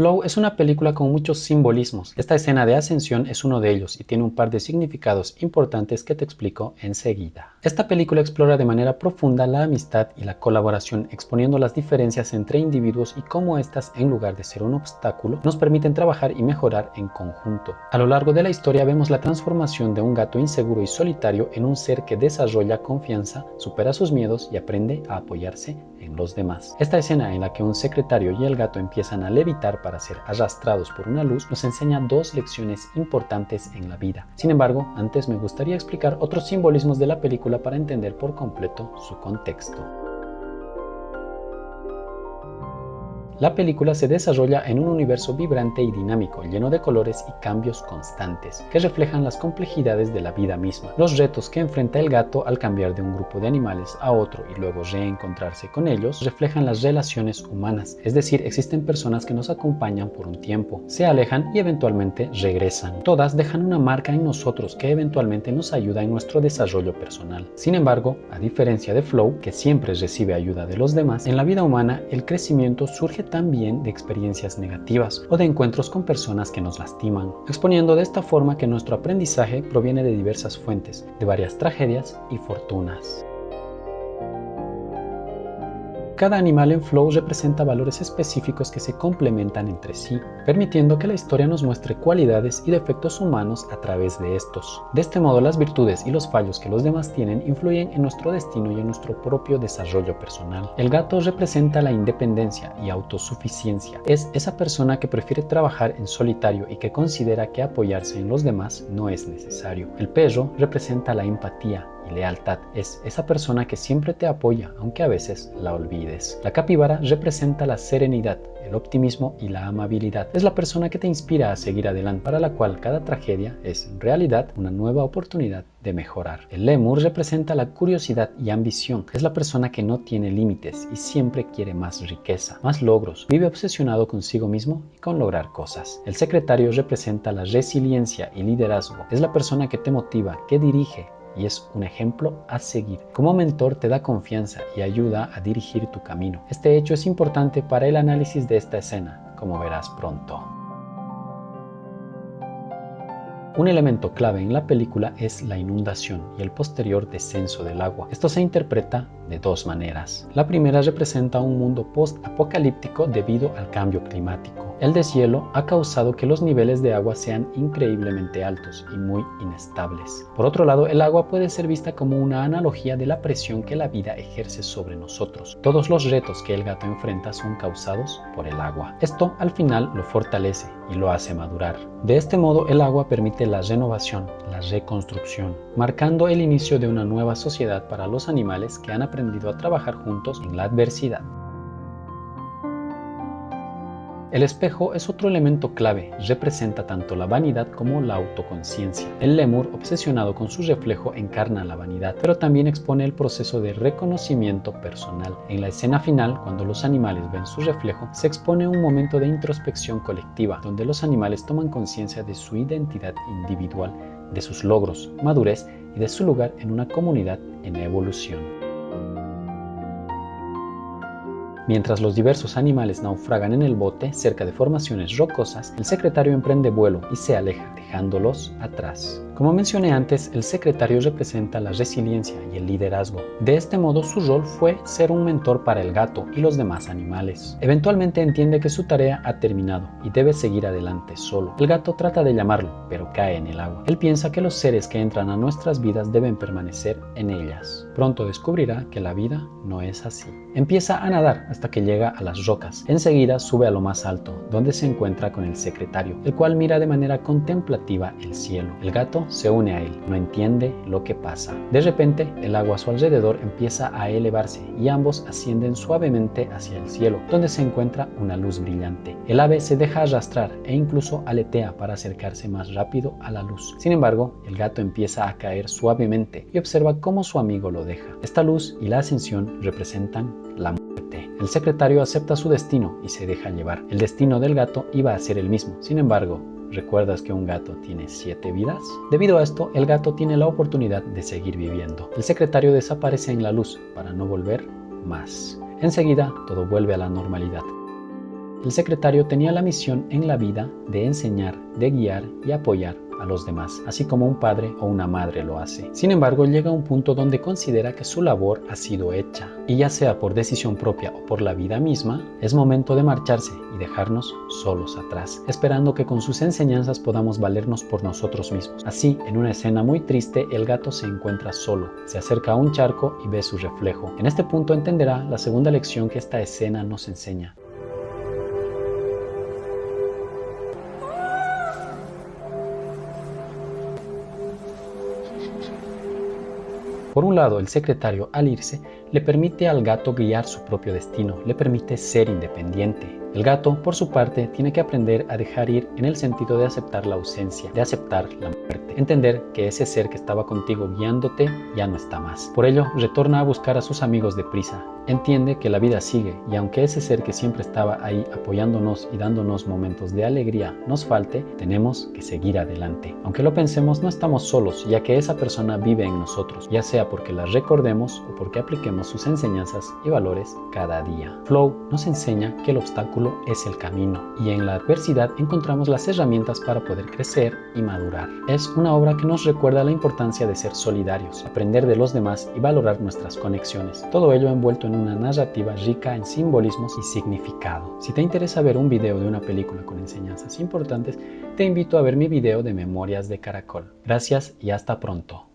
Flow es una película con muchos simbolismos. Esta escena de ascensión es uno de ellos y tiene un par de significados importantes que te explico enseguida. Esta película explora de manera profunda la amistad y la colaboración, exponiendo las diferencias entre individuos y cómo éstas, en lugar de ser un obstáculo, nos permiten trabajar y mejorar en conjunto. A lo largo de la historia vemos la transformación de un gato inseguro y solitario en un ser que desarrolla confianza, supera sus miedos y aprende a apoyarse en los demás. Esta escena en la que un secretario y el gato empiezan a levitar para ser arrastrados por una luz nos enseña dos lecciones importantes en la vida. Sin embargo, antes me gustaría explicar otros simbolismos de la película para entender por completo su contexto. La película se desarrolla en un universo vibrante y dinámico, lleno de colores y cambios constantes, que reflejan las complejidades de la vida misma. Los retos que enfrenta el gato al cambiar de un grupo de animales a otro y luego reencontrarse con ellos reflejan las relaciones humanas, es decir, existen personas que nos acompañan por un tiempo, se alejan y eventualmente regresan. Todas dejan una marca en nosotros que eventualmente nos ayuda en nuestro desarrollo personal. Sin embargo, a diferencia de Flow, que siempre recibe ayuda de los demás, en la vida humana el crecimiento surge también de experiencias negativas o de encuentros con personas que nos lastiman, exponiendo de esta forma que nuestro aprendizaje proviene de diversas fuentes, de varias tragedias y fortunas. Cada animal en Flow representa valores específicos que se complementan entre sí, permitiendo que la historia nos muestre cualidades y defectos humanos a través de estos. De este modo, las virtudes y los fallos que los demás tienen influyen en nuestro destino y en nuestro propio desarrollo personal. El gato representa la independencia y autosuficiencia. Es esa persona que prefiere trabajar en solitario y que considera que apoyarse en los demás no es necesario. El perro representa la empatía y lealtad. Es esa persona que siempre te apoya, aunque a veces la olvides. La capibara representa la serenidad, el optimismo y la amabilidad. Es la persona que te inspira a seguir adelante, para la cual cada tragedia es en realidad una nueva oportunidad de mejorar. El lémur representa la curiosidad y ambición. Es la persona que no tiene límites y siempre quiere más riqueza, más logros. Vive obsesionado consigo mismo y con lograr cosas. El secretario representa la resiliencia y liderazgo. Es la persona que te motiva, que dirige, y es un ejemplo a seguir. Como mentor te da confianza y ayuda a dirigir tu camino. Este hecho es importante para el análisis de esta escena, como verás pronto. Un elemento clave en la película es la inundación y el posterior descenso del agua. Esto se interpreta de dos maneras. La primera representa un mundo post-apocalíptico debido al cambio climático. El deshielo ha causado que los niveles de agua sean increíblemente altos y muy inestables. Por otro lado, el agua puede ser vista como una analogía de la presión que la vida ejerce sobre nosotros. Todos los retos que el gato enfrenta son causados por el agua. Esto al final lo fortalece y lo hace madurar. De este modo, el agua permite la renovación, la reconstrucción, marcando el inicio de una nueva sociedad para los animales que han aprendido a trabajar juntos en la adversidad. El espejo es otro elemento clave, representa tanto la vanidad como la autoconciencia. El lémur, obsesionado con su reflejo, encarna la vanidad, pero también expone el proceso de reconocimiento personal. En la escena final, cuando los animales ven su reflejo, se expone un momento de introspección colectiva, donde los animales toman conciencia de su identidad individual, de sus logros, madurez y de su lugar en una comunidad en evolución. Mientras los diversos animales naufragan en el bote cerca de formaciones rocosas, el secretario emprende vuelo y se aleja, dejándolos atrás. Como mencioné antes, el secretario representa la resiliencia y el liderazgo. De este modo, su rol fue ser un mentor para el gato y los demás animales. Eventualmente entiende que su tarea ha terminado y debe seguir adelante solo. El gato trata de llamarlo, pero cae en el agua. Él piensa que los seres que entran a nuestras vidas deben permanecer en ellas. Pronto descubrirá que la vida no es así. Empieza a nadar hasta que llega a las rocas. Enseguida sube a lo más alto, donde se encuentra con el secretario, el cual mira de manera contemplativa el cielo. El gato se une a él, no entiende lo que pasa. De repente, el agua a su alrededor empieza a elevarse y ambos ascienden suavemente hacia el cielo, donde se encuentra una luz brillante. El ave se deja arrastrar e incluso aletea para acercarse más rápido a la luz. Sin embargo, el gato empieza a caer suavemente y observa cómo su amigo lo deja. Esta luz y la ascensión representan la muerte. El secretario acepta su destino y se deja llevar. El destino del gato iba a ser el mismo. Sin embargo, ¿recuerdas que un gato tiene 7 vidas? Debido a esto, el gato tiene la oportunidad de seguir viviendo. El secretario desaparece en la luz para no volver más. Enseguida, todo vuelve a la normalidad. El secretario tenía la misión en la vida de enseñar, de guiar y apoyar a los demás, así como un padre o una madre lo hace. Sin embargo, llega a un punto donde considera que su labor ha sido hecha, y ya sea por decisión propia o por la vida misma, es momento de marcharse y dejarnos solos atrás, esperando que con sus enseñanzas podamos valernos por nosotros mismos. Así, en una escena muy triste, el gato se encuentra solo, se acerca a un charco y ve su reflejo. En este punto entenderá la segunda lección que esta escena nos enseña. Por un lado, el secretario, al irse, le permite al gato guiar su propio destino, le permite ser independiente. El gato, por su parte, tiene que aprender a dejar ir en el sentido de aceptar la ausencia, de aceptar la muerte, entender que ese ser que estaba contigo guiándote ya no está más. Por ello, retorna a buscar a sus amigos deprisa. Entiende que la vida sigue y aunque ese ser que siempre estaba ahí apoyándonos y dándonos momentos de alegría nos falte, tenemos que seguir adelante. Aunque lo pensemos, no estamos solos, ya que esa persona vive en nosotros, ya sea porque la recordemos o porque apliquemos sus enseñanzas y valores cada día. Flow nos enseña que el obstáculo es el camino y en la adversidad encontramos las herramientas para poder crecer y madurar. Es una obra que nos recuerda la importancia de ser solidarios, aprender de los demás y valorar nuestras conexiones. Todo ello envuelto en una narrativa rica en simbolismos y significado. Si te interesa ver un video de una película con enseñanzas importantes, te invito a ver mi video de Memorias de Caracol. Gracias y hasta pronto.